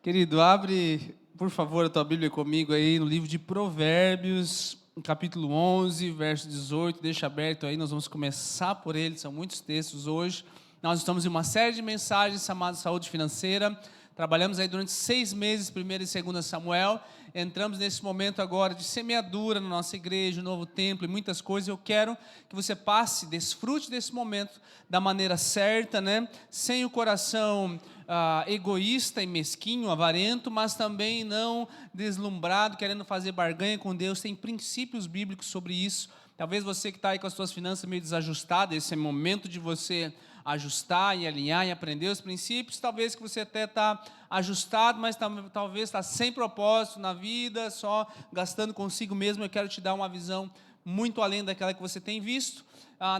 Querido, abre, por favor, a tua Bíblia comigo aí no livro de Provérbios, capítulo 11, verso 18. Deixa aberto aí, nós vamos começar por ele, são muitos textos hoje. Nós estamos em uma série de mensagens chamadas Saúde Financeira. Trabalhamos aí durante 6 meses, 1º e 2º Samuel. Entramos nesse momento agora de semeadura na nossa igreja, um novo templo e muitas coisas. Eu quero que você passe, desfrute desse momento da maneira certa, né? Sem o coração egoísta e mesquinho, avarento, mas também não deslumbrado, querendo fazer barganha com Deus. Tem princípios bíblicos sobre isso. Talvez você que está aí com as suas finanças meio desajustadas, esse é o momento de você ajustar e alinhar e aprender os princípios. Talvez que você até está ajustado, mas talvez está sem propósito na vida, só gastando consigo mesmo. Eu quero te dar uma visão muito além daquela que você tem visto.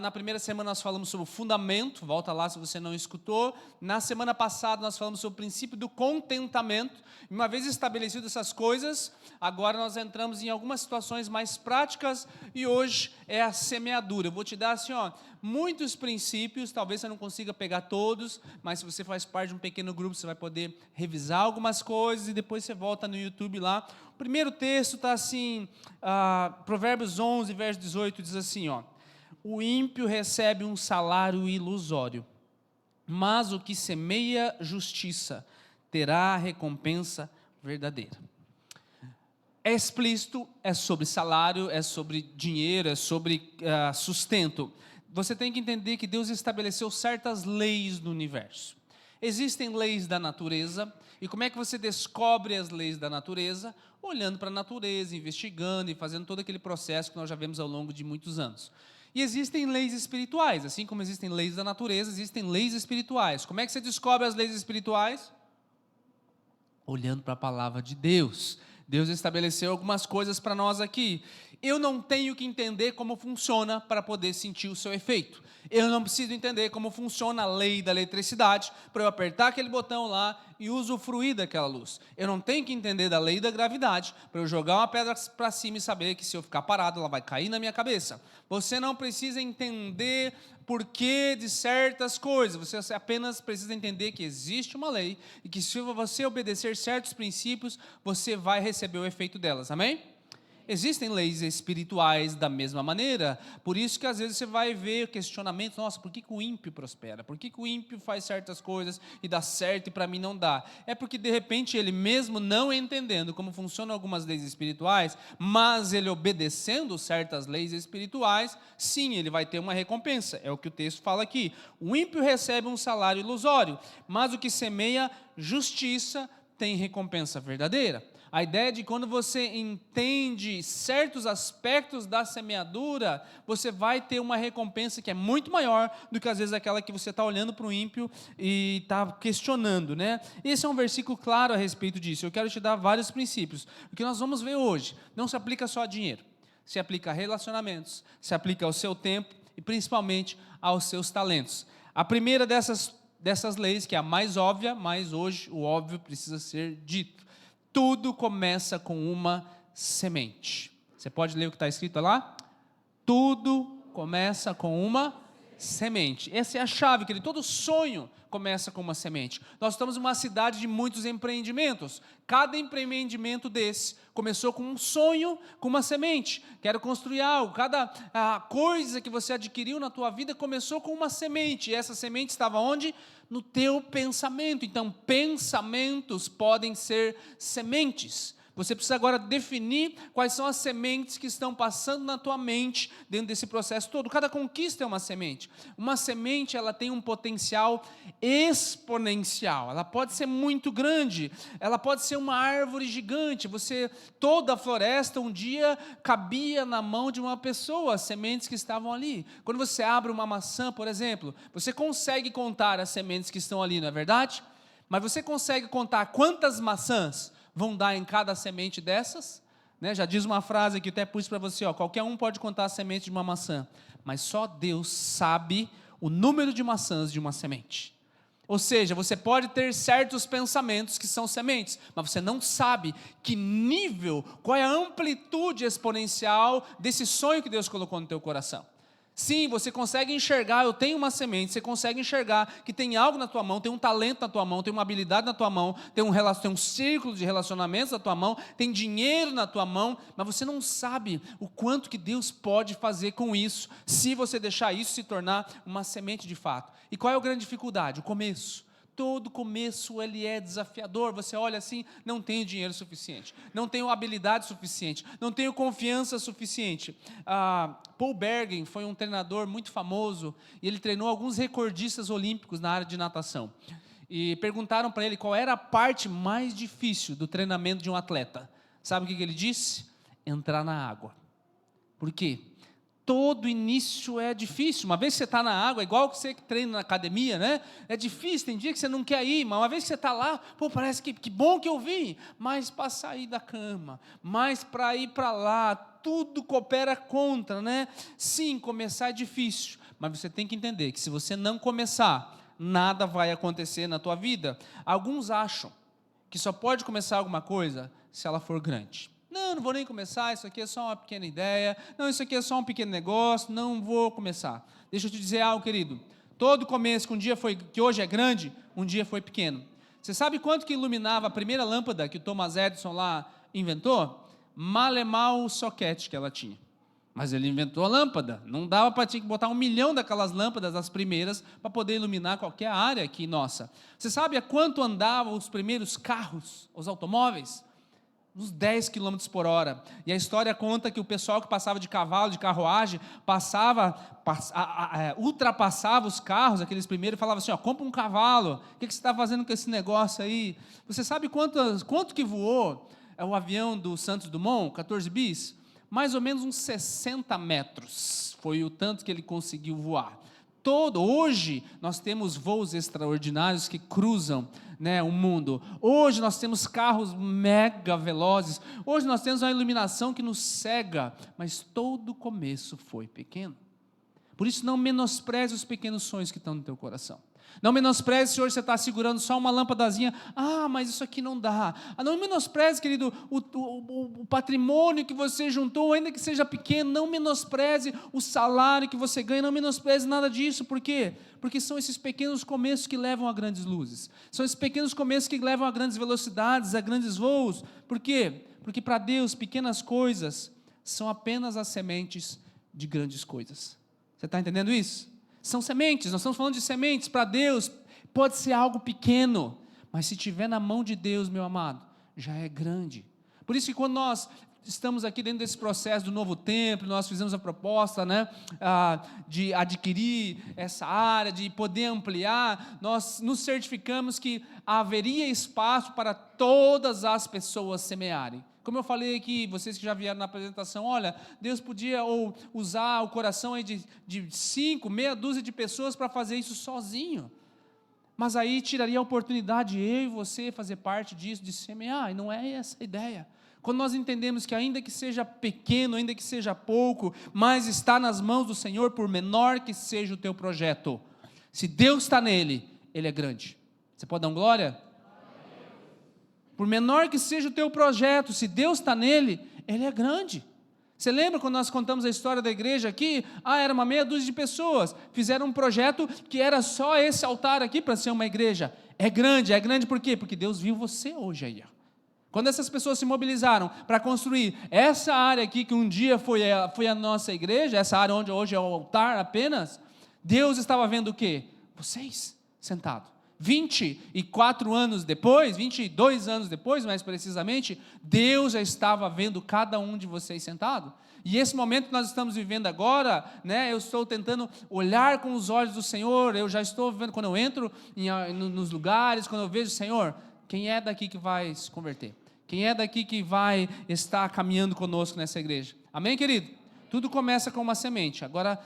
Na primeira semana nós falamos sobre o fundamento, volta lá se você não escutou. Na semana passada nós falamos sobre o princípio do contentamento. Uma vez estabelecidas essas coisas, agora nós entramos em algumas situações mais práticas e hoje é a semeadura. Eu vou te dar assim, muitos princípios, talvez você não consiga pegar todos, mas se você faz parte de um pequeno grupo, você vai poder revisar algumas coisas e depois você volta no YouTube lá. O primeiro texto está assim, Provérbios 11, verso 18, diz assim, o ímpio recebe um salário ilusório, mas o que semeia justiça terá a recompensa verdadeira. É explícito, é sobre salário, é sobre dinheiro, é sobre sustento. Você tem que entender que Deus estabeleceu certas leis no universo. Existem leis da natureza, e como é que você descobre as leis da natureza? Olhando para a natureza, investigando e fazendo todo aquele processo que nós já vemos ao longo de muitos anos. E existem leis espirituais, assim como existem leis da natureza, existem leis espirituais. Como é que você descobre as leis espirituais? Olhando para a palavra de Deus. Deus estabeleceu algumas coisas para nós aqui. Eu não tenho que entender como funciona para poder sentir o seu efeito. Eu não preciso entender como funciona a lei da eletricidade para eu apertar aquele botão lá e usufruir daquela luz. Eu não tenho que entender da lei da gravidade para eu jogar uma pedra para cima e saber que se eu ficar parado ela vai cair na minha cabeça. Você não precisa entender porquê de certas coisas. Você apenas precisa entender que existe uma lei e que se você obedecer certos princípios, você vai receber o efeito delas. Amém? Existem leis espirituais da mesma maneira, por isso que às vezes você vai ver questionamentos, nossa, por que o ímpio prospera? Por que o ímpio faz certas coisas e dá certo e para mim não dá? É porque de repente ele mesmo não entendendo como funcionam algumas leis espirituais, mas ele obedecendo certas leis espirituais, sim, ele vai ter uma recompensa, é o que o texto fala aqui. O ímpio recebe um salário ilusório, mas o que semeia justiça tem recompensa verdadeira. A ideia de quando você entende certos aspectos da semeadura, você vai ter uma recompensa que é muito maior do que às vezes aquela que você está olhando para o ímpio e está questionando, né? Esse é um versículo claro a respeito disso. Eu quero te dar vários princípios. O que nós vamos ver hoje não se aplica só a dinheiro, se aplica a relacionamentos, se aplica ao seu tempo e principalmente aos seus talentos. A primeira dessas leis, que é a mais óbvia, mas hoje o óbvio precisa ser dito. Tudo começa com uma semente. Você pode ler o que está escrito lá? Tudo começa com uma semente. Essa é a chave, querido. Todo sonho começa com uma semente. Nós estamos em uma cidade de muitos empreendimentos. Cada empreendimento desse começou com um sonho, com uma semente. Quero construir algo. Cada coisa que você adquiriu na tua vida começou com uma semente. E essa semente estava onde? No teu pensamento. Então, pensamentos podem ser sementes. Você precisa agora definir quais são as sementes que estão passando na tua mente dentro desse processo todo. Cada conquista é uma semente. Uma semente, ela tem um potencial exponencial. Ela pode ser muito grande. Ela pode ser uma árvore gigante. Toda a floresta um dia cabia na mão de uma pessoa, as sementes que estavam ali. Quando você abre uma maçã, por exemplo, você consegue contar as sementes que estão ali, não é verdade? Mas você consegue contar quantas maçãs vão dar em cada semente dessas? Né? Já diz uma frase que eu até pus para você, qualquer um pode contar a semente de uma maçã, mas só Deus sabe o número de maçãs de uma semente. Ou seja, você pode ter certos pensamentos que são sementes, mas você não sabe que nível, qual é a amplitude exponencial desse sonho que Deus colocou no teu coração. Sim, você consegue enxergar, eu tenho uma semente, você consegue enxergar que tem algo na tua mão, tem um talento na tua mão, tem uma habilidade na tua mão, tem um círculo de relacionamentos na tua mão, tem dinheiro na tua mão, mas você não sabe o quanto que Deus pode fazer com isso, se você deixar isso se tornar uma semente de fato. E qual é a grande dificuldade? O começo. Todo começo ele é desafiador. Você olha assim, não tenho dinheiro suficiente, não tenho habilidade suficiente, não tenho confiança suficiente. Paul Bergen foi um treinador muito famoso e ele treinou alguns recordistas olímpicos na área de natação. E perguntaram para ele qual era a parte mais difícil do treinamento de um atleta. Sabe o que ele disse? Entrar na água. Por quê? Todo início é difícil. Uma vez que você está na água, igual que você que treina na academia, né? É difícil, tem dia que você não quer ir, mas uma vez que você está lá, parece que bom que eu vim. Mas para sair da cama, mas para ir para lá, tudo coopera contra, né? Sim, começar é difícil, mas você tem que entender que se você não começar, nada vai acontecer na tua vida. Alguns acham que só pode começar alguma coisa se ela for grande. Não vou nem começar, isso aqui é só uma pequena ideia, não, isso aqui é só um pequeno negócio, não vou começar. Deixa eu te dizer algo, querido, todo começo que hoje é grande, um dia foi pequeno. Você sabe quanto que iluminava a primeira lâmpada que o Thomas Edison lá inventou? Mal o soquete que ela tinha. Mas ele inventou a lâmpada, não dava para ter que botar 1 milhão daquelas lâmpadas, as primeiras, para poder iluminar qualquer área aqui nossa. Você sabe a quanto andavam os primeiros carros, os automóveis? Uns 10 km por hora, e a história conta que o pessoal que passava de cavalo, de carruagem, ultrapassava os carros, aqueles primeiros, e falava assim, compra um cavalo, o que você está fazendo com esse negócio aí? Você sabe quanto que voou o avião do Santos Dumont, 14 bis? Mais ou menos uns 60 metros, foi o tanto que ele conseguiu voar. Hoje nós temos voos extraordinários que cruzam, o mundo. Hoje nós temos carros mega velozes. Hoje nós temos uma iluminação que nos cega. Mas todo começo foi pequeno. Por isso não menospreze os pequenos sonhos que estão no teu coração. Não menospreze se hoje você está segurando só uma lâmpadazinha. Mas isso aqui não dá. Não menospreze, querido, o patrimônio que você juntou, ainda que seja pequeno. Não menospreze o salário que você ganha. Não menospreze nada disso. Por quê? Porque são esses pequenos começos que levam a grandes luzes. São esses pequenos começos que levam a grandes velocidades, a grandes voos. Por quê? Porque para Deus, pequenas coisas são apenas as sementes de grandes coisas. Você está entendendo isso? São sementes, nós estamos falando de sementes. Para Deus pode ser algo pequeno, mas se estiver na mão de Deus, meu amado, já é grande. Por isso que quando nós estamos aqui dentro desse processo do novo templo, nós fizemos a proposta, de adquirir essa área, de poder ampliar, nós nos certificamos que haveria espaço para todas as pessoas semearem. Como eu falei aqui, vocês que já vieram na apresentação, olha, Deus podia usar o coração aí de meia dúzia de pessoas para fazer isso sozinho. Mas aí tiraria a oportunidade de eu e você fazer parte disso, de semear, e não é essa a ideia. Quando nós entendemos que ainda que seja pequeno, ainda que seja pouco, mas está nas mãos do Senhor, por menor que seja o teu projeto, se Deus está nele, ele é grande. Você pode dar um glória? Por menor que seja o teu projeto, se Deus está nele, ele é grande. Você lembra quando nós contamos a história da igreja aqui? Era uma meia dúzia de pessoas, fizeram um projeto que era só esse altar aqui para ser uma igreja. É grande por quê? Porque Deus viu você hoje aí. Quando essas pessoas se mobilizaram para construir essa área aqui, que um dia foi a nossa igreja, essa área onde hoje é o altar apenas, Deus estava vendo o quê? Vocês sentados. 22 anos depois, mais precisamente, Deus já estava vendo cada um de vocês sentado. E esse momento que nós estamos vivendo agora, eu estou tentando olhar com os olhos do Senhor, eu já estou vendo, quando eu entro nos lugares, quando eu vejo, Senhor, quem é daqui que vai se converter? Quem é daqui que vai estar caminhando conosco nessa igreja? Amém, querido? Tudo começa com uma semente. Agora,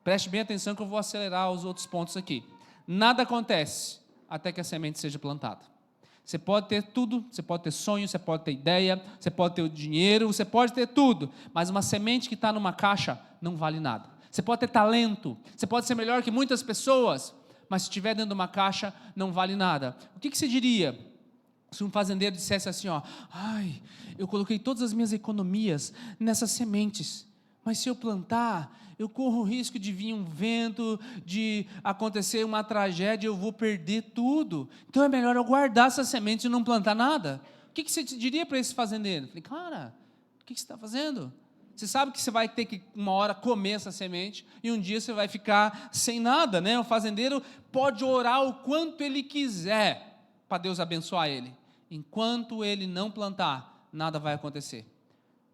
preste bem atenção que eu vou acelerar os outros pontos aqui. Nada acontece até que a semente seja plantada. Você pode ter tudo, você pode ter sonho, você pode ter ideia, você pode ter o dinheiro, você pode ter tudo, mas uma semente que está numa caixa não vale nada. Você pode ter talento, você pode ser melhor que muitas pessoas, mas se estiver dentro de uma caixa, não vale nada. O que você diria se um fazendeiro dissesse assim, eu coloquei todas as minhas economias nessas sementes, mas se eu plantar, eu corro o risco de vir um vento, de acontecer uma tragédia, eu vou perder tudo. Então é melhor eu guardar essa semente e não plantar nada. O que você diria para esse fazendeiro? Eu falei, cara, o que você está fazendo? Você sabe que você vai ter que, uma hora, comer essa semente, e um dia você vai ficar sem nada, né? O fazendeiro pode orar o quanto ele quiser, para Deus abençoar ele. Enquanto ele não plantar, nada vai acontecer.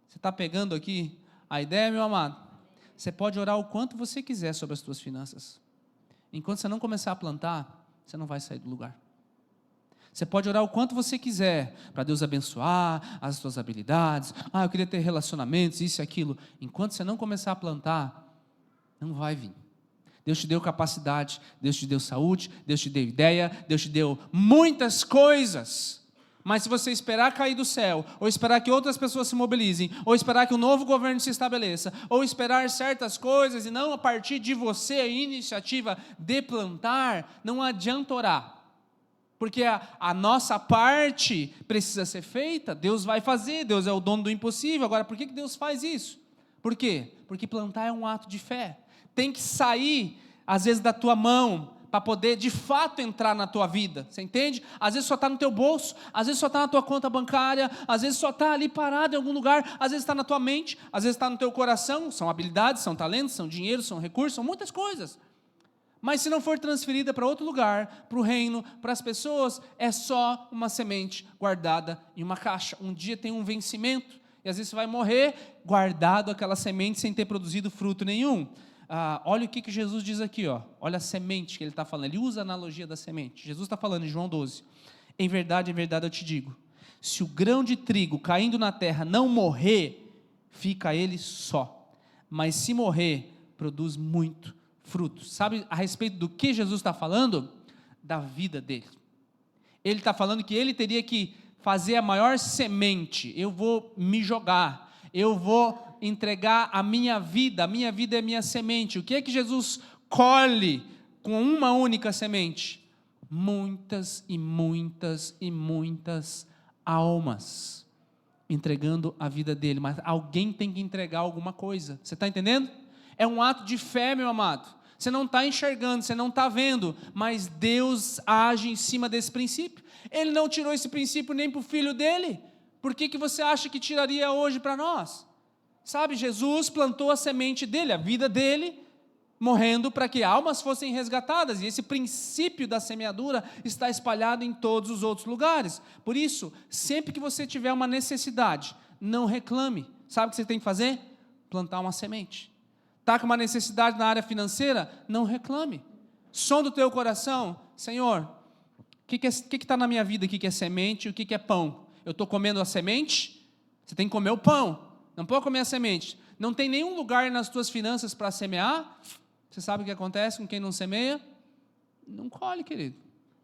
Você está pegando aqui a ideia, meu amado? Você pode orar o quanto você quiser sobre as suas finanças. Enquanto você não começar a plantar, você não vai sair do lugar. Você pode orar o quanto você quiser, para Deus abençoar as suas habilidades. Eu queria ter relacionamentos, isso e aquilo. Enquanto você não começar a plantar, não vai vir. Deus te deu capacidade, Deus te deu saúde, Deus te deu ideia, Deus te deu muitas coisas. Mas se você esperar cair do céu, ou esperar que outras pessoas se mobilizem, ou esperar que um novo governo se estabeleça, ou esperar certas coisas, e não a partir de você a iniciativa de plantar, não adianta orar. Porque a nossa parte precisa ser feita, Deus vai fazer, Deus é o dono do impossível. Agora, por que Deus faz isso? Por quê? Porque plantar é um ato de fé. Tem que sair, às vezes, da tua mão, para poder, de fato, entrar na tua vida. Você entende? Às vezes só está no teu bolso, às vezes só está na tua conta bancária, às vezes só está ali parado em algum lugar, às vezes está na tua mente, às vezes está no teu coração. São habilidades, são talentos, são dinheiro, são recursos, são muitas coisas. Mas se não for transferida para outro lugar, para o reino, para as pessoas, é só uma semente guardada em uma caixa. Um dia tem um vencimento, e às vezes você vai morrer guardado aquela semente sem ter produzido fruto nenhum. Olha o que Jesus diz aqui, olha a semente que ele está falando, ele usa a analogia da semente. Jesus está falando em João 12, em verdade eu te digo, se o grão de trigo caindo na terra não morrer, fica ele só, mas se morrer, produz muito fruto. Sabe a respeito do que Jesus está falando? Da vida dele. Ele está falando que ele teria que fazer a maior semente. Eu vou me jogar, eu vou entregar a minha vida é minha semente. O que é que Jesus colhe com uma única semente? Muitas e muitas e muitas almas, entregando a vida dele. Mas alguém tem que entregar alguma coisa. Você está entendendo? É um ato de fé, meu amado. Você não está enxergando, você não está vendo, mas Deus age em cima desse princípio. Ele não tirou esse princípio nem para o filho dele. Por que você acha que tiraria hoje para nós? Sabe, Jesus plantou a semente dele, a vida dele, morrendo para que almas fossem resgatadas. E esse princípio da semeadura está espalhado em todos os outros lugares. Por isso, sempre que você tiver uma necessidade, não reclame. Sabe o que você tem que fazer? Plantar uma semente. Está com uma necessidade na área financeira? Não reclame. Som do teu coração, Senhor, o que está na minha vida aqui que é semente e o que é pão? Eu estou comendo a semente? Você tem que comer o pão, não pode comer a semente. Não tem nenhum lugar nas tuas finanças para semear? Você sabe o que acontece com quem não semeia? Não colhe, querido.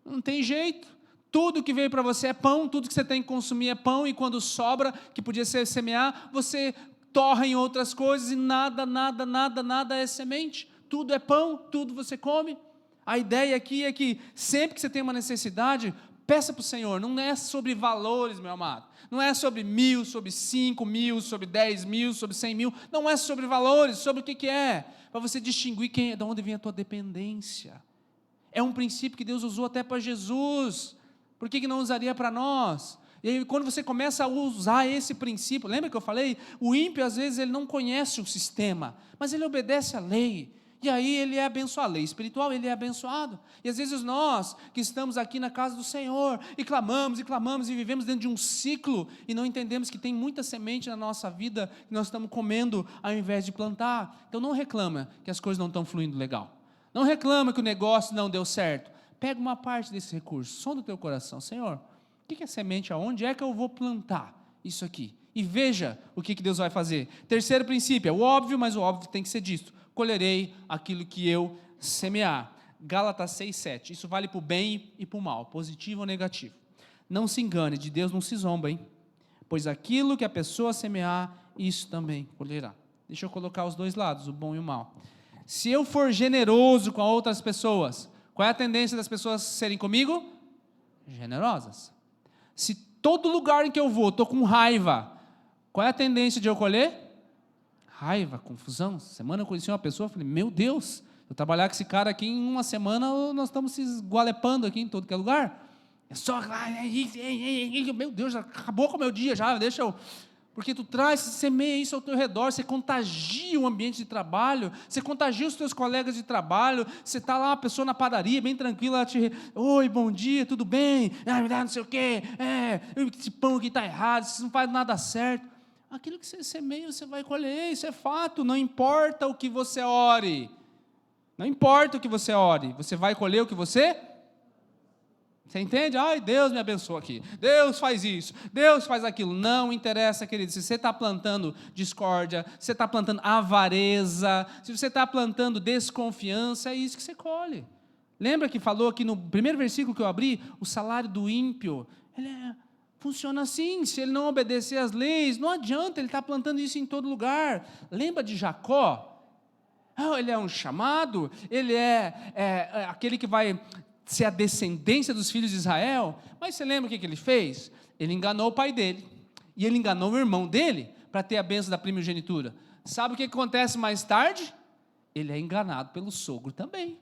Não tem jeito. Tudo que veio para você é pão, tudo que você tem que consumir é pão, e quando sobra, que podia ser semear, você torra em outras coisas, e nada é semente. Tudo é pão, tudo você come. A ideia aqui é que sempre que você tem uma necessidade, peça para o Senhor. Não é sobre valores, meu amado. Não é sobre 1.000, sobre 5.000, sobre 10.000, sobre 100.000. Não é sobre valores, sobre o que é. Para você distinguir de onde vem a tua dependência. É um princípio que Deus usou até para Jesus. Por que não usaria para nós? E aí, quando você começa a usar esse princípio, lembra que eu falei? O ímpio, às vezes, ele não conhece o sistema, mas ele obedece à lei. E aí ele é abençoado, a lei espiritual, ele é abençoado. E às vezes nós, que estamos aqui na casa do Senhor, e clamamos, e vivemos dentro de um ciclo, e não entendemos que tem muita semente na nossa vida, que nós estamos comendo ao invés de plantar. Então não reclama que as coisas não estão fluindo legal. Não reclama que o negócio não deu certo. Pega uma parte desse recurso, som do teu coração, Senhor, o que é semente? Aonde é que eu vou plantar isso aqui? E veja o que Deus vai fazer. Terceiro princípio, é o óbvio, mas o óbvio tem que ser dito. Colherei aquilo que eu semear. Gálatas 6:7. Isso vale para o bem e para o mal, positivo ou negativo. Não se engane, de Deus não se zomba, hein? Pois aquilo que a pessoa semear, isso também colherá. Deixa eu colocar os dois lados, o bom e o mal. Se eu for generoso com outras pessoas, qual é a tendência das pessoas serem comigo? Generosas. Se todo lugar em que eu vou, estou com raiva, qual é a tendência de eu colher? raiva, confusão. Essa semana eu conheci uma pessoa, falei, meu Deus, eu trabalhar com esse cara aqui em uma semana, nós estamos se esgualepando aqui em todo que é lugar. É só, meu Deus, já acabou com o meu dia já, deixa eu... Porque tu traz, você semeia isso ao teu redor, você contagia o ambiente de trabalho, você contagia os teus colegas de trabalho, você está lá, uma pessoa na padaria, bem tranquila, ela te... Oi, bom dia, tudo bem? Me dá não sei o quê, esse pão aqui está errado, isso não faz nada certo. Aquilo que você semeia, você vai colher, isso é fato, não importa o que você ore. Não importa o que você ore, você vai colher o que você... Você entende? Ai, Deus me abençoa aqui. Deus faz isso. Deus faz aquilo. Não interessa, querido. Se você está plantando discórdia, se você está plantando avareza, se você está plantando desconfiança, é isso que você colhe. Lembra que falou aqui no primeiro versículo que eu abri? O salário do ímpio. Funciona assim. Se ele não obedecer às leis, não adianta. Ele está plantando isso em todo lugar. Lembra de Jacó? Ele é um chamado. Ele é aquele que vai... ser a descendência dos filhos de Israel, mas você lembra o que ele fez? Ele enganou o pai dele, e ele enganou o irmão dele, para ter a bênção da primogenitura. Sabe o que acontece mais tarde? Ele é enganado pelo sogro também,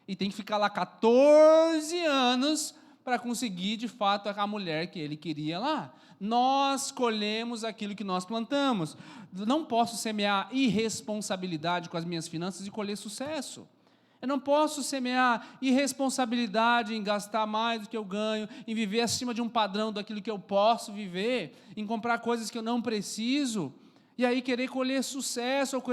e tem que ficar lá 14 anos, para conseguir de fato a mulher que ele queria lá. Nós colhemos aquilo que nós plantamos. Não posso semear irresponsabilidade com as minhas finanças e colher sucesso. Eu não posso semear irresponsabilidade em gastar mais do que eu ganho, em viver acima de um padrão daquilo que eu posso viver, em comprar coisas que eu não preciso, e aí querer colher sucesso, ou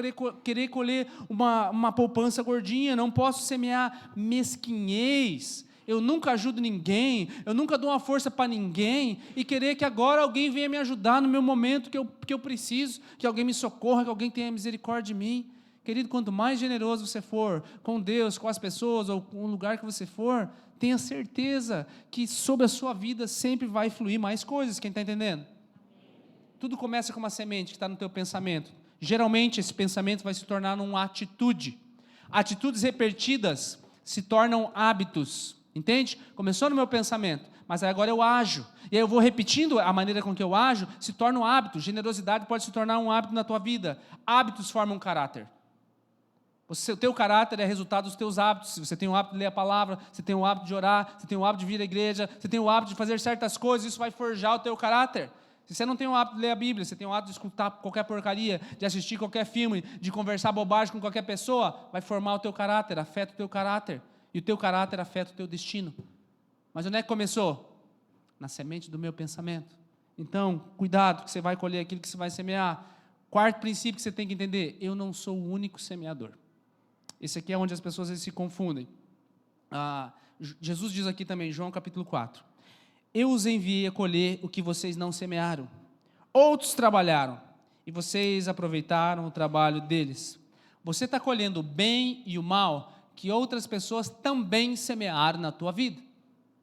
querer colher uma poupança gordinha. Não posso semear mesquinhez. Eu nunca ajudo ninguém, eu nunca dou uma força para ninguém, e querer que agora alguém venha me ajudar no meu momento que eu preciso, que alguém me socorra, que alguém tenha misericórdia de mim. Querido, quanto mais generoso você for com Deus, com as pessoas, ou com o lugar que você for, tenha certeza que sobre a sua vida sempre vai fluir mais coisas. Quem está entendendo? Tudo começa com uma semente que está no teu pensamento. Geralmente esse pensamento vai se tornar uma atitude. Atitudes repetidas se tornam hábitos. Entende? Começou no meu pensamento, mas agora eu ajo. E aí eu vou repetindo a maneira com que eu ajo, se torna um hábito. Generosidade pode se tornar um hábito na tua vida. Hábitos formam caráter. O teu caráter é resultado dos teus hábitos. Se você tem o hábito de ler a palavra, você tem o hábito de orar, você tem o hábito de vir à igreja, você tem o hábito de fazer certas coisas, isso vai forjar o teu caráter. Se você não tem o hábito de ler a Bíblia, você tem o hábito de escutar qualquer porcaria, de assistir qualquer filme, de conversar bobagem com qualquer pessoa, vai formar o teu caráter, afeta o teu caráter. E o teu caráter afeta o teu destino. Mas onde é que começou? Na semente do meu pensamento. Então, cuidado, que você vai colher aquilo que você vai semear. Quarto princípio que você tem que entender: eu não sou o único semeador. Esse aqui é onde as pessoas se confundem. Jesus diz aqui também, João capítulo 4. Eu os enviei a colher o que vocês não semearam. Outros trabalharam, e vocês aproveitaram o trabalho deles. Você está colhendo o bem e o mal que outras pessoas também semearam na tua vida.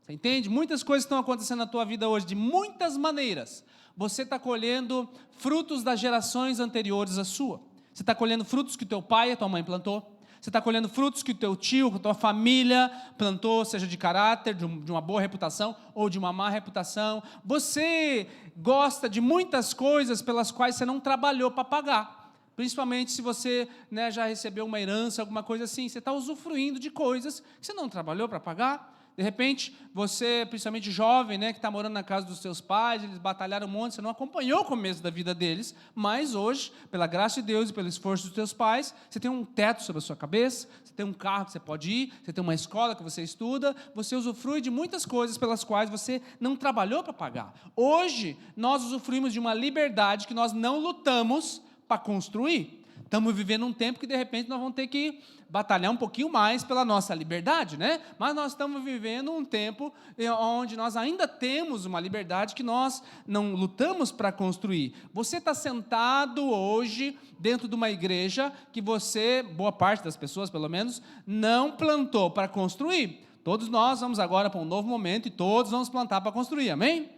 Você entende? Muitas coisas estão acontecendo na tua vida hoje, de muitas maneiras. Você está colhendo frutos das gerações anteriores à sua. Você está colhendo frutos que o teu pai e a tua mãe plantou. Você está colhendo frutos que o teu tio, que a tua família plantou, seja de caráter, de uma boa reputação ou de uma má reputação. Você gosta de muitas coisas pelas quais você não trabalhou para pagar. Principalmente se você já recebeu uma herança, alguma coisa assim. Você está usufruindo de coisas que você não trabalhou para pagar. De repente, você, principalmente jovem, que está morando na casa dos seus pais, eles batalharam um monte, você não acompanhou o começo da vida deles, mas hoje, pela graça de Deus e pelo esforço dos teus pais, você tem um teto sobre a sua cabeça, você tem um carro que você pode ir, você tem uma escola que você estuda, você usufrui de muitas coisas pelas quais você não trabalhou para pagar. Hoje, nós usufruímos de uma liberdade que nós não lutamos para construir. Estamos vivendo um tempo que, de repente, nós vamos ter que batalhar um pouquinho mais pela nossa liberdade, Mas nós estamos vivendo um tempo onde nós ainda temos uma liberdade que nós não lutamos para construir. Você está sentado hoje dentro de uma igreja que você, boa parte das pessoas pelo menos, não plantou para construir. Todos nós vamos agora para um novo momento e todos vamos plantar para construir, amém?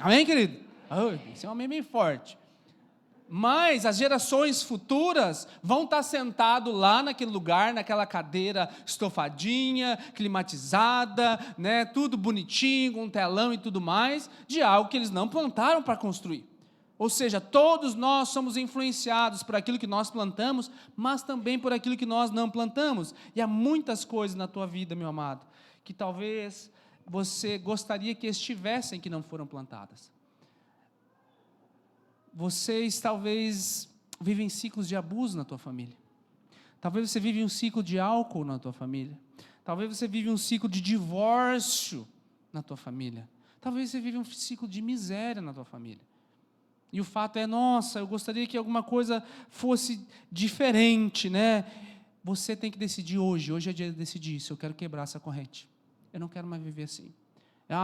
Amém, querido? Isso é um amém bem forte. Mas as gerações futuras vão estar sentados lá naquele lugar, naquela cadeira estofadinha, climatizada, tudo bonitinho, com um telão e tudo mais, de algo que eles não plantaram para construir. Ou seja, todos nós somos influenciados por aquilo que nós plantamos, mas também por aquilo que nós não plantamos. E há muitas coisas na tua vida, meu amado, que talvez você gostaria que estivessem, que não foram plantadas. Vocês talvez vivem ciclos de abuso na tua família. Talvez você vive um ciclo de álcool na tua família. Talvez você vive um ciclo de divórcio na tua família. Talvez você vive um ciclo de miséria na tua família. E o fato é, nossa, eu gostaria que alguma coisa fosse diferente, né? Você tem que decidir hoje é dia de decidir se eu quero quebrar essa corrente. Eu não quero mais viver assim.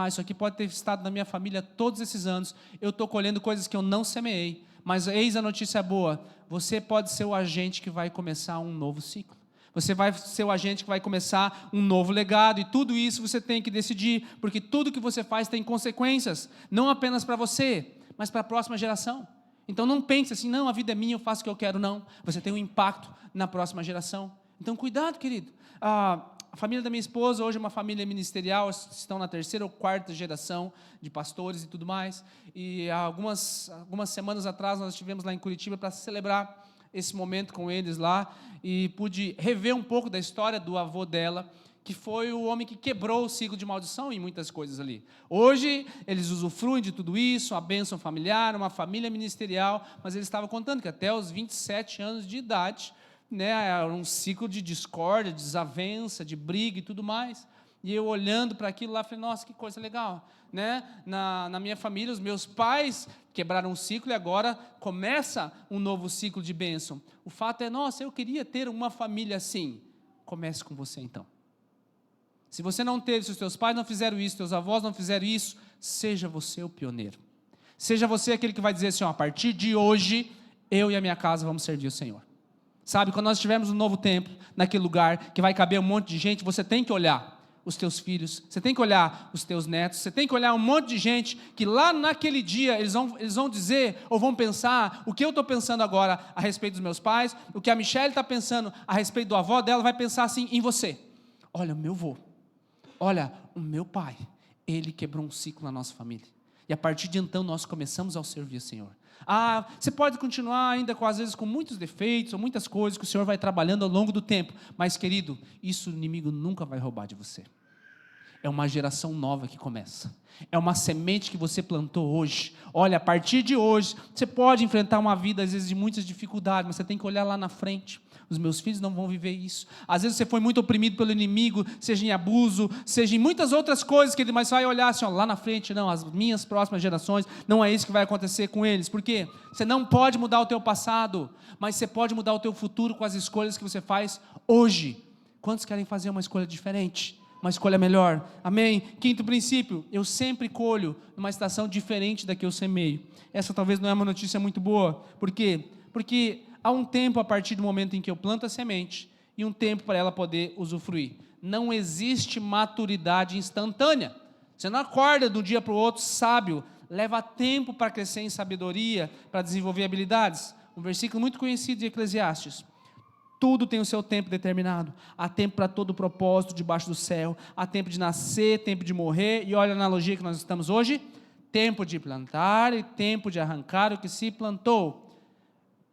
Isso aqui pode ter estado na minha família todos esses anos, eu estou colhendo coisas que eu não semeei, mas eis a notícia boa, você pode ser o agente que vai começar um novo ciclo. Você vai ser o agente que vai começar um novo legado, e tudo isso você tem que decidir, porque tudo que você faz tem consequências, não apenas para você, mas para a próxima geração. Então não pense assim, não, a vida é minha, eu faço o que eu quero, não. Você tem um impacto na próxima geração. Então cuidado, querido. A família da minha esposa hoje é uma família ministerial, estão na 3ª ou 4ª geração de pastores e tudo mais. E algumas semanas atrás nós estivemos lá em Curitiba para celebrar esse momento com eles lá, e pude rever um pouco da história do avô dela, que foi o homem que quebrou o ciclo de maldição em muitas coisas ali. Hoje, eles usufruem de tudo isso, a bênção familiar, uma família ministerial, mas ele estava contando que até os 27 anos de idade, né, era um ciclo de discórdia, de desavença, de briga e tudo mais. E eu olhando para aquilo lá, falei, nossa, que coisa legal. Né? Na minha família, os meus pais quebraram um ciclo e agora começa um novo ciclo de bênção. O fato é, nossa, eu queria ter uma família assim. Comece com você então. Se você não teve, se os teus pais não fizeram isso, teus avós não fizeram isso, seja você o pioneiro. Seja você aquele que vai dizer assim, a partir de hoje, eu e a minha casa vamos servir o Senhor. Sabe, quando nós tivermos um novo templo, naquele lugar, que vai caber um monte de gente, você tem que olhar os teus filhos, você tem que olhar os teus netos, você tem que olhar um monte de gente, que lá naquele dia, eles vão dizer, ou vão pensar, o que eu estou pensando agora a respeito dos meus pais, o que a Michelle está pensando a respeito do avô dela, vai pensar assim em você. Olha, o meu avô. Olha, o meu pai, ele quebrou um ciclo na nossa família. E a partir de então nós começamos a servir o Senhor. Você pode continuar ainda às vezes com muitos defeitos, ou muitas coisas que o Senhor vai trabalhando ao longo do tempo. Mas querido, isso o inimigo nunca vai roubar de você. É uma geração nova que começa. É uma semente que você plantou hoje. Olha, a partir de hoje, você pode enfrentar uma vida às vezes de muitas dificuldades, mas você tem que olhar lá na frente. Os meus filhos não vão viver isso. Às vezes você foi muito oprimido pelo inimigo, seja em abuso, seja em muitas outras coisas, mas vai olhar assim, lá na frente, não, as minhas próximas gerações, não é isso que vai acontecer com eles. Por quê? Você não pode mudar o teu passado, mas você pode mudar o teu futuro com as escolhas que você faz hoje. Quantos querem fazer uma escolha diferente? Uma escolha melhor? Amém? 5º princípio, eu sempre colho numa estação diferente da que eu semeio. Essa talvez não é uma notícia muito boa. Por quê? Porque há um tempo a partir do momento em que eu planto a semente e um tempo para ela poder usufruir. Não existe maturidade instantânea. Você não acorda de um dia para o outro sábio. Leva tempo para crescer em sabedoria, para desenvolver habilidades. Um versículo muito conhecido de Eclesiastes. Tudo tem o seu tempo determinado. Há tempo para todo propósito debaixo do céu. Há tempo de nascer, tempo de morrer. E olha a analogia que nós estamos hoje. Tempo de plantar e tempo de arrancar o que se plantou.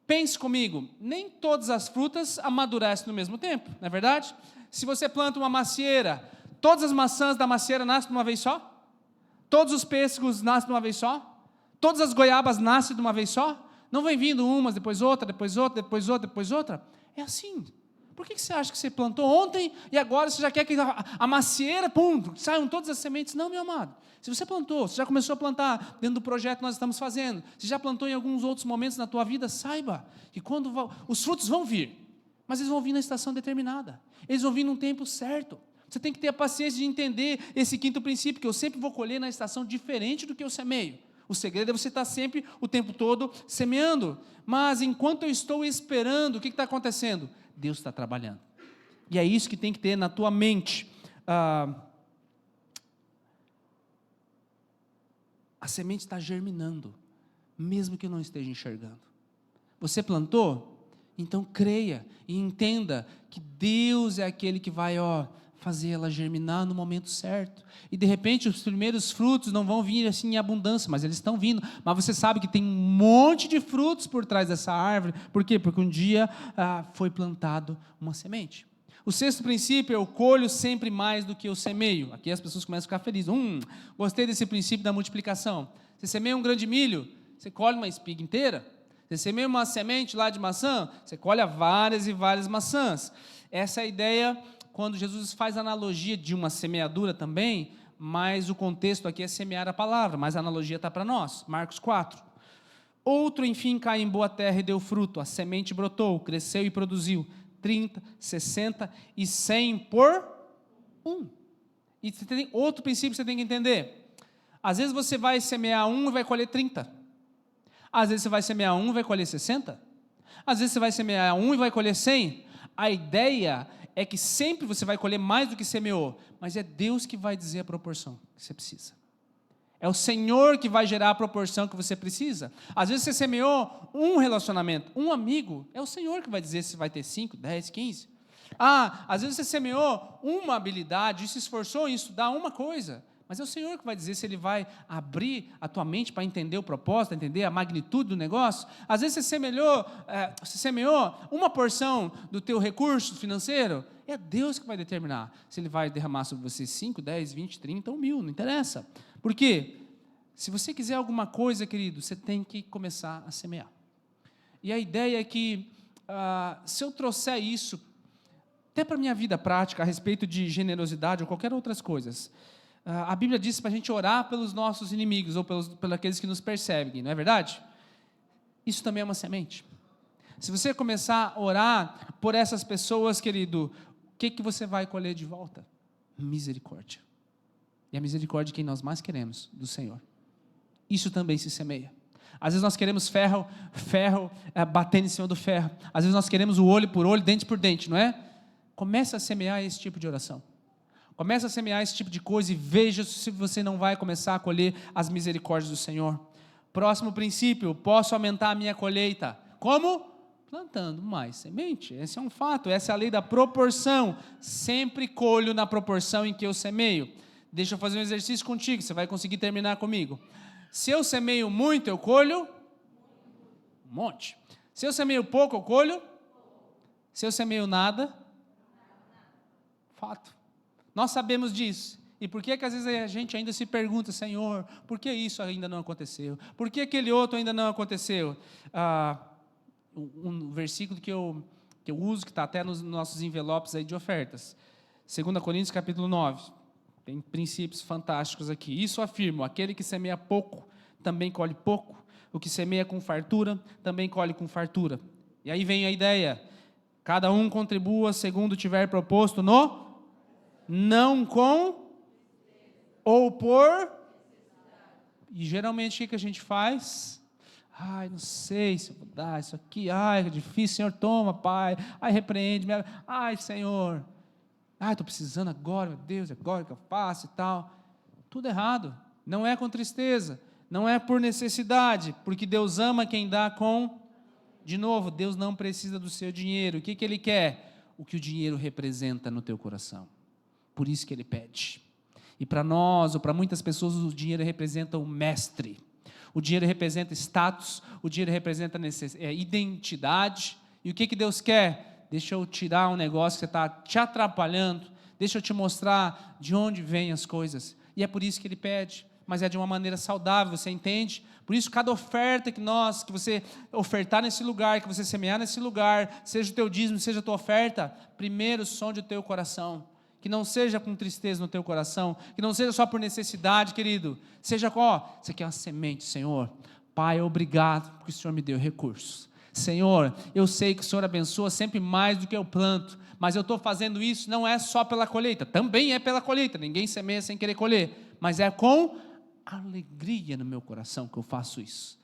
Pense comigo, nem todas as frutas amadurecem no mesmo tempo, não é verdade? Se você planta uma macieira, todas as maçãs da macieira nascem de uma vez só? Todos os pêssegos nascem de uma vez só? Todas as goiabas nascem de uma vez só? Não vem vindo umas, depois outra, depois outra, depois outra, depois outra? É assim. Por que você acha que você plantou ontem e agora você já quer que a macieira, saiam todas as sementes? Não, meu amado. Se você plantou, você já começou a plantar dentro do projeto que nós estamos fazendo, você já plantou em alguns outros momentos na tua vida, saiba que quando os frutos vão vir, mas eles vão vir na estação determinada, eles vão vir num tempo certo. Você tem que ter a paciência de entender esse 5º princípio, que eu sempre vou colher na estação diferente do que eu semeio. O segredo é você estar sempre, o tempo todo, semeando. Mas enquanto eu estou esperando, o que está acontecendo? Deus está trabalhando. E é isso que tem que ter na tua mente. A semente está germinando, mesmo que eu não esteja enxergando. Você plantou? Então creia e entenda que Deus é aquele que vai fazer ela germinar no momento certo. E de repente os primeiros frutos não vão vir assim em abundância, mas eles estão vindo. Mas você sabe que tem um monte de frutos por trás dessa árvore. Por quê? Porque um dia foi plantado uma semente. O sexto princípio é: eu colho sempre mais do que eu semeio. Aqui as pessoas começam a ficar felizes. Gostei desse princípio da multiplicação. Você semeia um grão de milho, você colhe uma espiga inteira. Você semeia uma semente lá de maçã, você colhe várias e várias maçãs. Essa é a ideia quando Jesus faz a analogia de uma semeadura também, mas o contexto aqui é semear a palavra, mas a analogia está para nós. Marcos 4. Outro, enfim, cai em boa terra e deu fruto. A semente brotou, cresceu e produziu 30, 60 e 100 por um. E tem outro princípio que você tem que entender. Às vezes você vai semear e vai colher 30. Às vezes você vai semear e vai colher 60. Às vezes você vai semear e vai colher 100. A ideia é que sempre você vai colher mais do que semeou, mas é Deus que vai dizer a proporção que você precisa. É o Senhor que vai gerar a proporção que você precisa. Às vezes você semeou um relacionamento, um amigo, é o Senhor que vai dizer se vai ter 5, 10, 15. Às vezes você semeou uma habilidade e se esforçou em estudar uma coisa, mas é o Senhor que vai dizer se Ele vai abrir a tua mente para entender o propósito, entender a magnitude do negócio. Às vezes você semeou uma porção do teu recurso financeiro, é Deus que vai determinar se Ele vai derramar sobre você 5, 10, 20, 30 ou 1000, não interessa. Por quê? Se você quiser alguma coisa, querido, você tem que começar a semear. E a ideia é que, se eu trouxer isso, até para a minha vida prática, a respeito de generosidade ou qualquer outras coisas, a Bíblia diz para a gente orar pelos nossos inimigos ou pelos aqueles que nos perseguem, não é verdade? Isso também é uma semente. Se você começar a orar por essas pessoas, querido, o que você vai colher de volta? Misericórdia. E a misericórdia é quem nós mais queremos, do Senhor. Isso também se semeia. Às vezes nós queremos ferro batendo em cima do ferro. Às vezes nós queremos o olho por olho, dente por dente, não é? Comece a semear esse tipo de oração. Comece a semear esse tipo de coisa e veja se você não vai começar a colher as misericórdias do Senhor. Próximo princípio: posso aumentar a minha colheita. Como? Plantando mais semente. Esse é um fato, essa é a lei da proporção. Sempre colho na proporção em que eu semeio. Deixa eu fazer um exercício contigo, você vai conseguir terminar comigo. Se eu semeio muito, eu colho um monte. Se eu semeio pouco, eu colho. Se eu semeio nada, fato. Nós sabemos disso. E por que às vezes a gente ainda se pergunta: Senhor, por que isso ainda não aconteceu? Por que aquele outro ainda não aconteceu? Um versículo que eu uso, que está até nos nossos envelopes aí de ofertas. 2 Coríntios capítulo 9. Tem princípios fantásticos aqui. Isso afirma: aquele que semeia pouco, também colhe pouco. O que semeia com fartura, também colhe com fartura. E aí vem a ideia: cada um contribua segundo tiver proposto não com ou por. E geralmente o que a gente faz? Não sei se eu vou dar isso aqui. É difícil, Senhor, toma, Pai. Repreende-me. Senhor. Estou precisando agora, meu Deus, agora que eu faço e tal. Tudo errado. Não é com tristeza, não é por necessidade, porque Deus ama quem dá com. De novo, Deus não precisa do seu dinheiro. O que Ele quer? O que o dinheiro representa no teu coração. Por isso que Ele pede. E para nós, ou para muitas pessoas, o dinheiro representa o mestre. O dinheiro representa status, o dinheiro representa identidade. E o que Deus quer? Deixa eu tirar um negócio que está te atrapalhando, deixa eu te mostrar de onde vêm as coisas. E é por isso que Ele pede, mas é de uma maneira saudável, você entende? Por isso, cada oferta que você ofertar nesse lugar, que você semear nesse lugar, seja o teu dízimo, seja a tua oferta, primeiro sonde o teu coração. Que não seja com tristeza no teu coração, que não seja só por necessidade, querido. Seja isso aqui é uma semente, Senhor. Pai, obrigado porque o Senhor me deu recursos. Senhor, eu sei que o Senhor abençoa sempre mais do que eu planto, mas eu estou fazendo isso não é só pela colheita, também é pela colheita, ninguém semeia sem querer colher, mas é com alegria no meu coração que eu faço isso.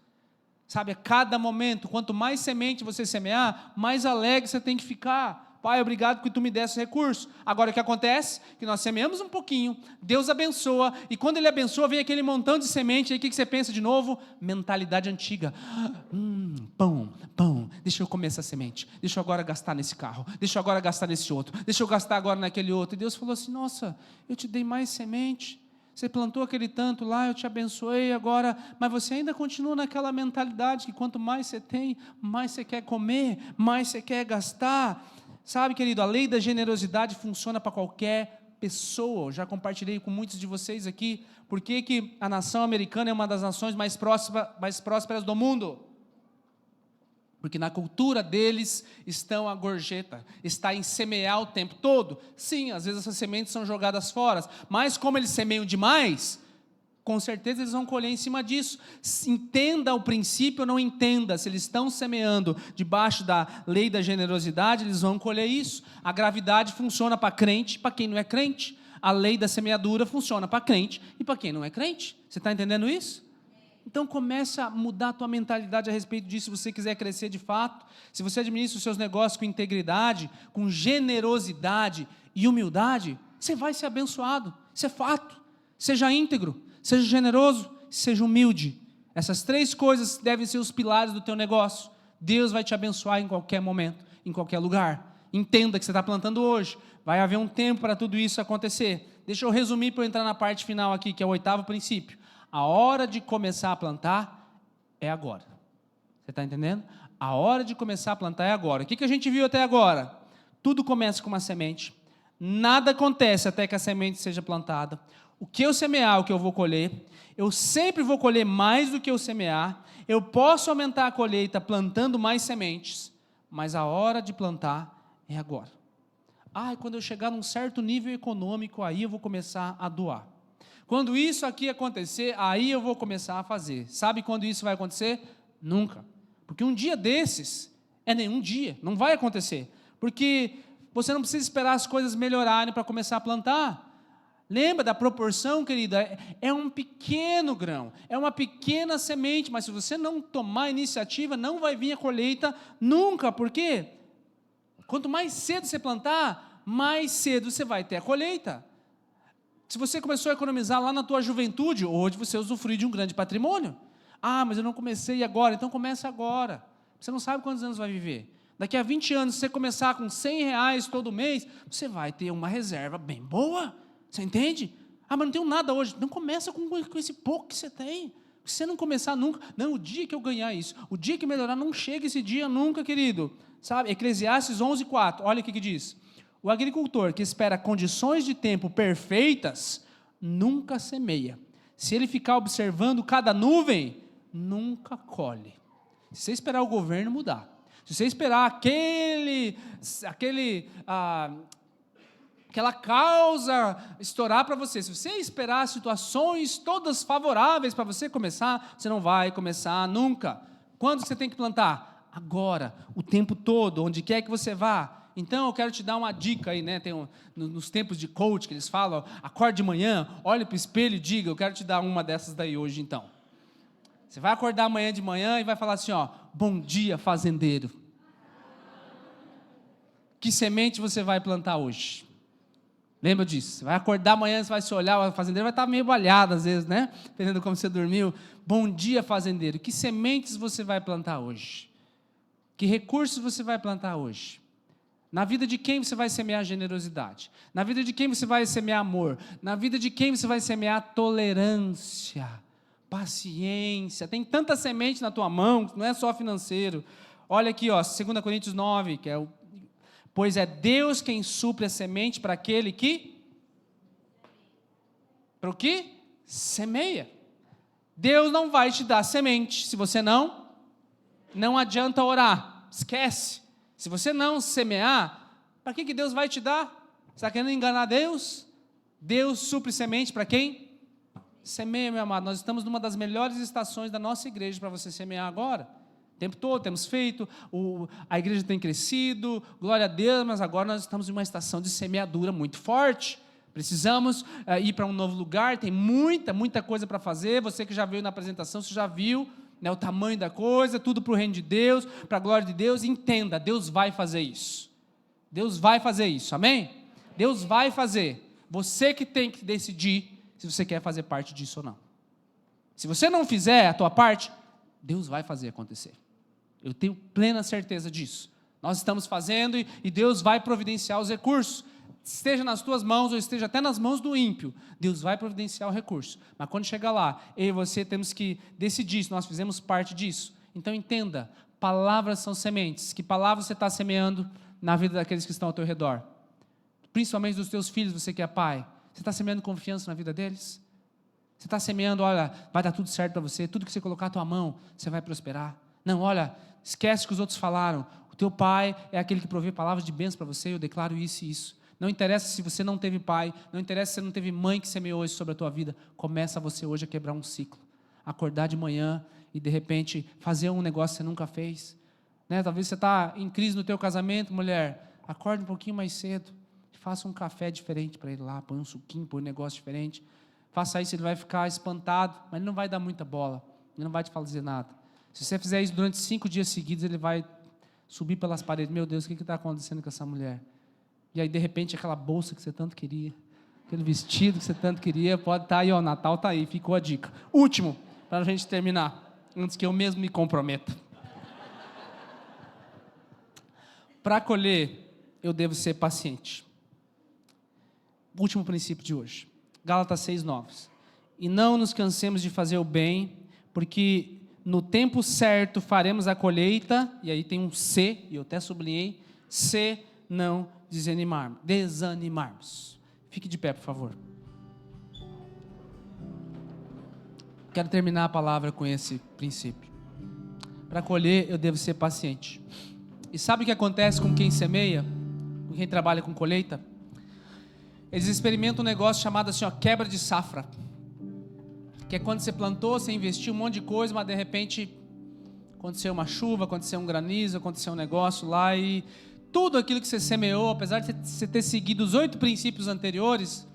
Sabe, a cada momento, quanto mais semente você semear, mais alegre você tem que ficar. Pai, obrigado porque tu me desse recurso. Agora o que acontece? Que nós semeamos um pouquinho, Deus abençoa, e quando Ele abençoa, vem aquele montão de semente, aí o que você pensa de novo? Mentalidade antiga. Pão, deixa eu comer essa semente, deixa eu agora gastar nesse carro, deixa eu agora gastar nesse outro, deixa eu gastar agora naquele outro. E Deus falou assim, nossa, eu te dei mais semente, você plantou aquele tanto lá, eu te abençoei agora, mas você ainda continua naquela mentalidade que quanto mais você tem, mais você quer comer, mais você quer gastar. Sabe, querido, a lei da generosidade funciona para qualquer pessoa. Eu já compartilhei com muitos de vocês aqui, por que a nação americana é uma das nações mais prósperas do mundo? Porque na cultura deles estão a gorjeta, está em semear o tempo todo. Sim, às vezes essas sementes são jogadas fora, mas como eles semeiam demais, com certeza eles vão colher em cima disso. Entenda o princípio ou não entenda, se eles estão semeando debaixo da lei da generosidade, eles vão colher isso. A gravidade funciona para crente, para quem não é crente. A lei da semeadura funciona para crente e para quem não é crente. Você está entendendo isso? Então começa a mudar a tua mentalidade a respeito disso, se você quiser crescer de fato. Se você administra os seus negócios com integridade, com generosidade e humildade, você vai ser abençoado. Isso é fato. Seja íntegro, seja generoso, seja humilde. Essas 3 coisas devem ser os pilares do teu negócio. Deus vai te abençoar em qualquer momento, em qualquer lugar. Entenda que você está plantando hoje. Vai haver um tempo para tudo isso acontecer. Deixa eu resumir para eu entrar na parte final aqui, que é o 8º princípio. A hora de começar a plantar é agora. Você está entendendo? A hora de começar a plantar é agora. O que a gente viu até agora? Tudo começa com uma semente. Nada acontece até que a semente seja plantada. O que eu semear, o que eu vou colher. Eu sempre vou colher mais do que eu semear. Eu posso aumentar a colheita plantando mais sementes. Mas a hora de plantar é agora. Quando eu chegar num certo nível econômico, aí eu vou começar a doar. Quando isso aqui acontecer, aí eu vou começar a fazer. Sabe quando isso vai acontecer? Nunca. Porque um dia desses é nenhum dia, não vai acontecer. Porque você não precisa esperar as coisas melhorarem para começar a plantar. Lembra da proporção, querida? É um pequeno grão, é uma pequena semente, mas se você não tomar a iniciativa, não vai vir a colheita nunca. Por quê? Quanto mais cedo você plantar, mais cedo você vai ter a colheita. Se você começou a economizar lá na tua juventude, hoje você usufrui de um grande patrimônio. Mas eu não comecei agora, então começa agora. Você não sabe quantos anos vai viver. Daqui a 20 anos, se você começar com R$100 todo mês, você vai ter uma reserva bem boa. Você entende? Mas não tenho nada hoje. Não começa com esse pouco que você tem. Se você não começar nunca, não, o dia que eu ganhar isso, o dia que melhorar, não chega esse dia nunca, querido. Sabe? Eclesiastes 11:4, olha o que diz. O agricultor que espera condições de tempo perfeitas, nunca semeia. Se ele ficar observando cada nuvem, nunca colhe. Se você esperar o governo mudar, se você esperar aquela causa estourar para você, se você esperar situações todas favoráveis para você começar, você não vai começar nunca. Quando você tem que plantar? Agora, o tempo todo, onde quer que você vá. Então eu quero te dar uma dica aí, né? Nos tempos de coach que eles falam, acorde de manhã, olhe para o espelho e diga, eu quero te dar uma dessas daí hoje então. Você vai acordar amanhã de manhã e vai falar assim, bom dia fazendeiro. Que semente você vai plantar hoje? Lembra disso? Você vai acordar amanhã, você vai se olhar, o fazendeiro vai estar meio balhado às vezes, né? Dependendo de como você dormiu. Bom dia fazendeiro, que sementes você vai plantar hoje? Que recursos você vai plantar hoje? Na vida de quem você vai semear generosidade? Na vida de quem você vai semear amor? Na vida de quem você vai semear tolerância, paciência? Tem tanta semente na tua mão, não é só financeiro. Olha aqui, 2 Coríntios 9, que é pois é Deus quem supre a semente para aquele que? Para o que? Semeia. Deus não vai te dar semente se você não adianta orar, esquece. Se você não semear, para que Deus vai te dar? Você está querendo enganar Deus? Deus supre semente para quem? Semeia, meu amado. Nós estamos numa das melhores estações da nossa igreja para você semear agora. O tempo todo temos feito, a igreja tem crescido, glória a Deus, mas agora nós estamos em uma estação de semeadura muito forte. Precisamos ir para um novo lugar, tem muita coisa para fazer. Você que já veio na apresentação, você já viu, né, o tamanho da coisa, tudo para o reino de Deus, para a glória de Deus. Entenda, Deus vai fazer isso. Deus vai fazer isso, amém? Deus vai fazer. Você que tem que decidir se você quer fazer parte disso ou não. Se você não fizer a tua parte, Deus vai fazer acontecer. Eu tenho plena certeza disso. Nós estamos fazendo e Deus vai providenciar os recursos. Esteja nas tuas mãos ou esteja até nas mãos do ímpio, Deus vai providenciar o recurso. Mas quando chegar lá, eu e você temos que decidir se nós fizemos parte disso. Então entenda, palavras são sementes. Que palavras você está semeando na vida daqueles que estão ao teu redor? Principalmente dos teus filhos, você que é pai. Você está semeando confiança na vida deles? Você está semeando, olha, vai dar tudo certo para você, tudo que você colocar a tua mão, você vai prosperar. Não, olha, esquece o que os outros falaram. O teu pai é aquele que provê palavras de bênção para você, eu declaro isso e isso. Não interessa se você não teve pai, não interessa se você não teve mãe que semeou isso sobre a tua vida. Começa você hoje a quebrar um ciclo. Acordar de manhã e de repente fazer um negócio que você nunca fez. Né? Talvez você está em crise no teu casamento, mulher. Acorde um pouquinho mais cedo. Faça um café diferente para ele lá, põe um suquinho, põe um negócio diferente. Faça isso, ele vai ficar espantado, mas ele não vai dar muita bola. Ele não vai te fazer nada. Se você fizer isso durante 5 dias seguidos, ele vai subir pelas paredes. Meu Deus, o que está acontecendo com essa mulher? E aí, de repente, aquela bolsa que você tanto queria, aquele vestido que você tanto queria, pode estar aí, ó, o Natal está aí, ficou a dica. Último, para a gente terminar, antes que eu mesmo me comprometa. Para colher, eu devo ser paciente. Último princípio de hoje. Gálatas 6:9. E não nos cansemos de fazer o bem, porque no tempo certo faremos a colheita, e aí tem um C, e eu até sublinhei, C, não desanimarmos. Fique de pé, por favor. Quero terminar a palavra com esse princípio. Para colher, eu devo ser paciente. E sabe o que acontece com quem semeia? Com quem trabalha com colheita? Eles experimentam um negócio chamado assim, ó, quebra de safra. Que é quando você plantou, você investiu um monte de coisa, mas de repente aconteceu uma chuva, aconteceu um granizo, aconteceu um negócio lá e tudo aquilo que você semeou, apesar de você ter seguido os 8 princípios anteriores,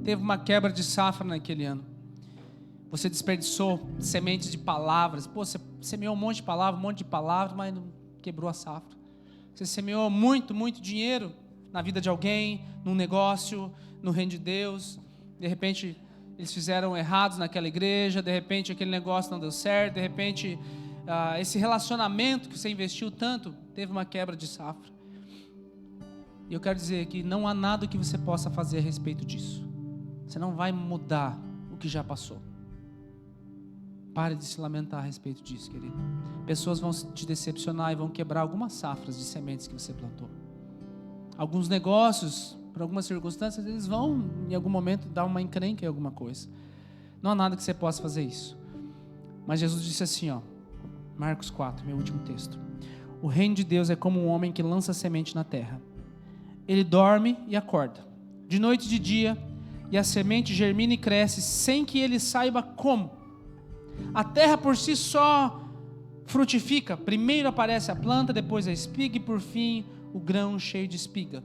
teve uma quebra de safra naquele ano. Você desperdiçou sementes de palavras. Pô, você semeou um monte de palavras, mas não quebrou a safra. Você semeou muito, muito dinheiro na vida de alguém, num negócio, no reino de Deus. De repente, eles fizeram errados naquela igreja, de repente aquele negócio não deu certo, de repente esse relacionamento que você investiu tanto, teve uma quebra de safra. E eu quero dizer que não há nada que você possa fazer a respeito disso. Você não vai mudar o que já passou. Pare de se lamentar a respeito disso, querido. Pessoas vão te decepcionar e vão quebrar algumas safras de sementes que você plantou. Alguns negócios, por algumas circunstâncias, eles vão em algum momento dar uma encrenca em alguma coisa. Não há nada que você possa fazer isso. Mas Jesus disse assim, ó, Marcos 4, meu último texto. O reino de Deus é como um homem que lança semente na terra. Ele dorme e acorda, de noite e de dia, e a semente germina e cresce sem que ele saiba como. A terra por si só frutifica. Primeiro aparece a planta, depois a espiga e por fim o grão cheio de espiga.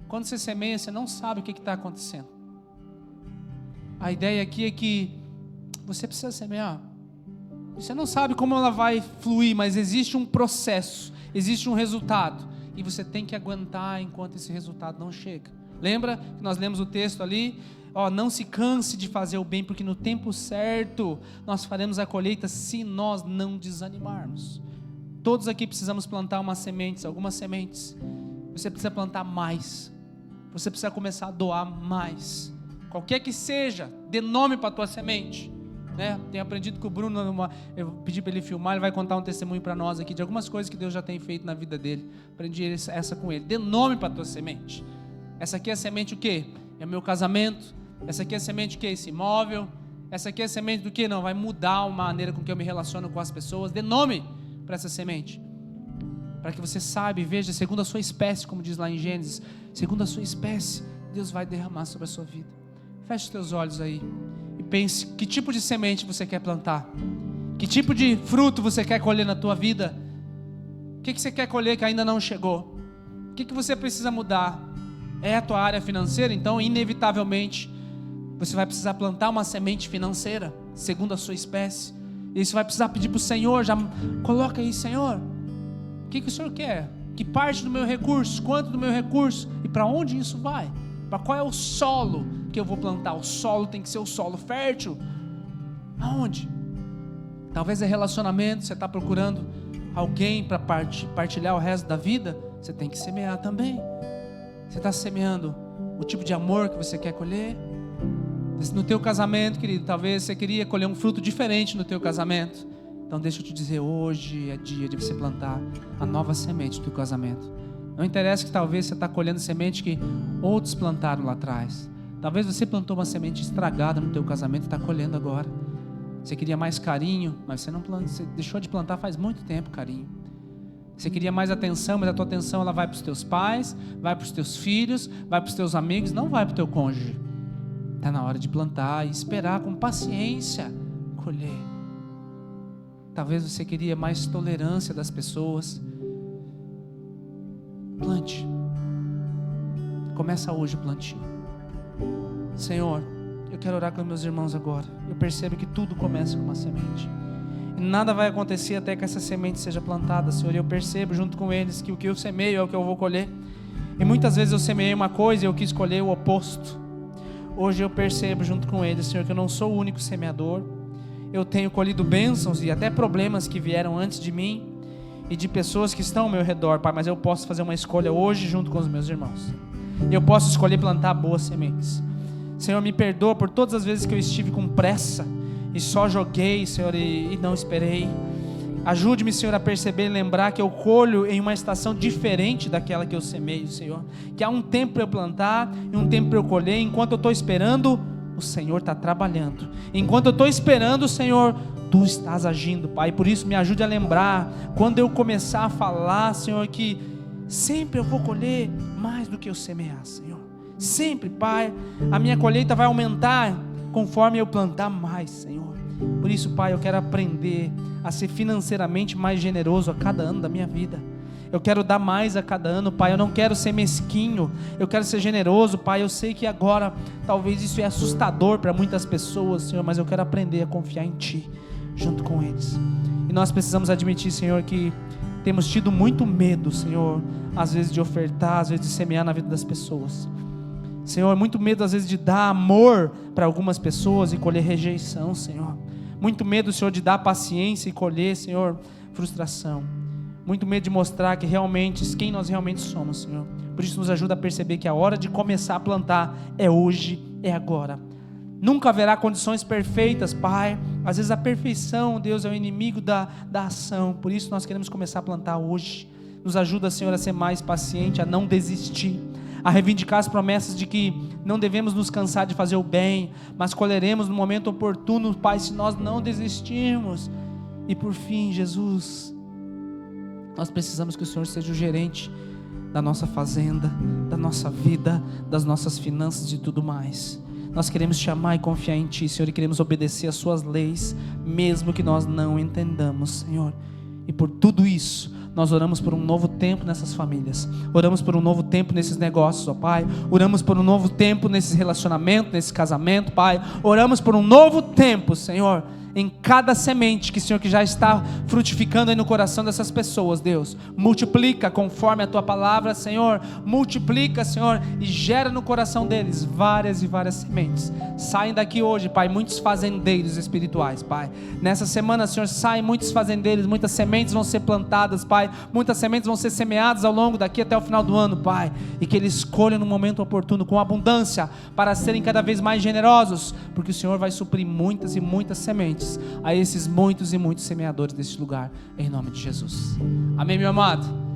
Quando você semeia, você não sabe o que está acontecendo. A ideia aqui é que você precisa semear. Você não sabe como ela vai fluir, mas existe um processo, existe um resultado. E você tem que aguentar enquanto esse resultado não chega. Lembra que nós lemos o texto ali? Não se canse de fazer o bem, porque no tempo certo nós faremos a colheita se nós não desanimarmos. Todos aqui precisamos plantar umas sementes, algumas sementes. Você precisa plantar mais. Você precisa começar a doar mais. Qualquer que seja, dê nome para a tua semente. Tenho aprendido com o Bruno, eu pedi para ele filmar, ele vai contar um testemunho para nós aqui de algumas coisas que Deus já tem feito na vida dele. Aprendi essa com ele. Dê nome para a tua semente. Essa aqui é a semente o quê? É o meu casamento. Essa aqui é a semente o quê? Esse imóvel. Essa aqui é a semente do quê? Não, vai mudar a maneira com que eu me relaciono com as pessoas. Dê nome para essa semente. Para que você saiba e veja, segundo a sua espécie, como diz lá em Gênesis, segundo a sua espécie, Deus vai derramar sobre a sua vida. Feche os teus olhos aí. E pense, que tipo de semente você quer plantar? Que tipo de fruto você quer colher na tua vida? O que você quer colher que ainda não chegou? O que você precisa mudar? É a tua área financeira? Então, inevitavelmente, você vai precisar plantar uma semente financeira, segundo a sua espécie. E você vai precisar pedir para o Senhor, já coloca aí, Senhor, o que o Senhor quer? Que parte do meu recurso, quanto do meu recurso e para onde isso vai? Para qual é o solo que eu vou plantar? O solo tem que ser o solo fértil. Aonde? Talvez é relacionamento, você está procurando alguém para partilhar o resto da vida, você tem que semear também. Você está semeando o tipo de amor que você quer colher? No teu casamento, querido, talvez você queria colher um fruto diferente no teu casamento. Então deixa eu te dizer, hoje é dia de você plantar a nova semente do teu casamento. Não interessa que talvez você está colhendo semente que outros plantaram lá atrás. Talvez você plantou uma semente estragada no teu casamento e está colhendo agora. Você queria mais carinho, mas você deixou de plantar faz muito tempo carinho. Você queria mais atenção, mas a tua atenção ela vai para os teus pais, vai para os teus filhos, vai para os teus amigos, não vai para o teu cônjuge. Está na hora de plantar e esperar com paciência colher. Talvez você queria mais tolerância das pessoas. Plante. Começa hoje o plantio. Senhor, eu quero orar com meus irmãos agora. Eu percebo que tudo começa com uma semente. E nada vai acontecer até que essa semente seja plantada, Senhor. E eu percebo junto com eles que o que eu semeio é o que eu vou colher. E muitas vezes eu semeei uma coisa e eu quis colher o oposto. Hoje eu percebo junto com eles, Senhor, que eu não sou o único semeador. Eu tenho colhido bênçãos e até problemas que vieram antes de mim e de pessoas que estão ao meu redor, Pai, mas eu posso fazer uma escolha hoje junto com os meus irmãos. Eu posso escolher plantar boas sementes. Senhor, me perdoa por todas as vezes que eu estive com pressa e só joguei, Senhor, e não esperei. Ajude-me, Senhor, a perceber e lembrar que eu colho em uma estação diferente daquela que eu semeio, Senhor. Que há um tempo para eu plantar e um tempo para eu colher. Enquanto eu estou esperando, o Senhor está trabalhando. Enquanto eu estou esperando, Senhor, Tu estás agindo, Pai. Por isso me ajude a lembrar, quando eu começar a falar, Senhor, que sempre eu vou colher mais do que eu semear, Senhor. Sempre, Pai, a minha colheita vai aumentar conforme eu plantar mais, Senhor. Por isso, Pai, eu quero aprender a ser financeiramente mais generoso a cada ano da minha vida. Eu quero dar mais a cada ano, Pai. Eu não quero ser mesquinho, eu quero ser generoso, Pai. Eu sei que agora talvez isso é assustador para muitas pessoas, Senhor, mas eu quero aprender a confiar em Ti, junto com eles. E nós precisamos admitir, Senhor, que temos tido muito medo, Senhor, às vezes de ofertar, às vezes de semear na vida das pessoas. Senhor, muito medo às vezes de dar amor para algumas pessoas e colher rejeição, Senhor. Muito medo, Senhor, de dar paciência e colher, Senhor, frustração. Muito medo de mostrar que realmente, quem nós realmente somos, Senhor. Por isso nos ajuda a perceber que a hora de começar a plantar é hoje, é agora. Nunca haverá condições perfeitas, Pai. Às vezes a perfeição, Deus, é o inimigo da ação. Por isso nós queremos começar a plantar hoje. Nos ajuda, Senhor, a ser mais paciente, a não desistir, a reivindicar as promessas de que não devemos nos cansar de fazer o bem, mas colheremos no momento oportuno, Pai, se nós não desistirmos. E por fim, Jesus, nós precisamos que o Senhor seja o gerente da nossa fazenda, da nossa vida, das nossas finanças e tudo mais. Nós queremos te amar e confiar em Ti, Senhor, e queremos obedecer às Suas leis, mesmo que nós não entendamos, Senhor. E por tudo isso, nós oramos por um novo tempo nessas famílias, oramos por um novo tempo nesses negócios, ó Pai, oramos por um novo tempo nesse relacionamento, nesse casamento, Pai, oramos por um novo tempo, Senhor, em cada semente que, Senhor, que já está frutificando aí no coração dessas pessoas, Deus, multiplica conforme a Tua palavra, Senhor, multiplica, Senhor, e gera no coração deles várias e várias sementes. Saem daqui hoje, Pai, muitos fazendeiros espirituais, Pai, nessa semana, Senhor, saem muitos fazendeiros, muitas sementes vão ser plantadas, Pai, muitas sementes vão ser semeadas ao longo daqui até o final do ano, Pai, e que eles colham no momento oportuno, com abundância, para serem cada vez mais generosos, porque o Senhor vai suprir muitas e muitas sementes a esses muitos e muitos semeadores deste lugar, em nome de Jesus. Amém, meu amado?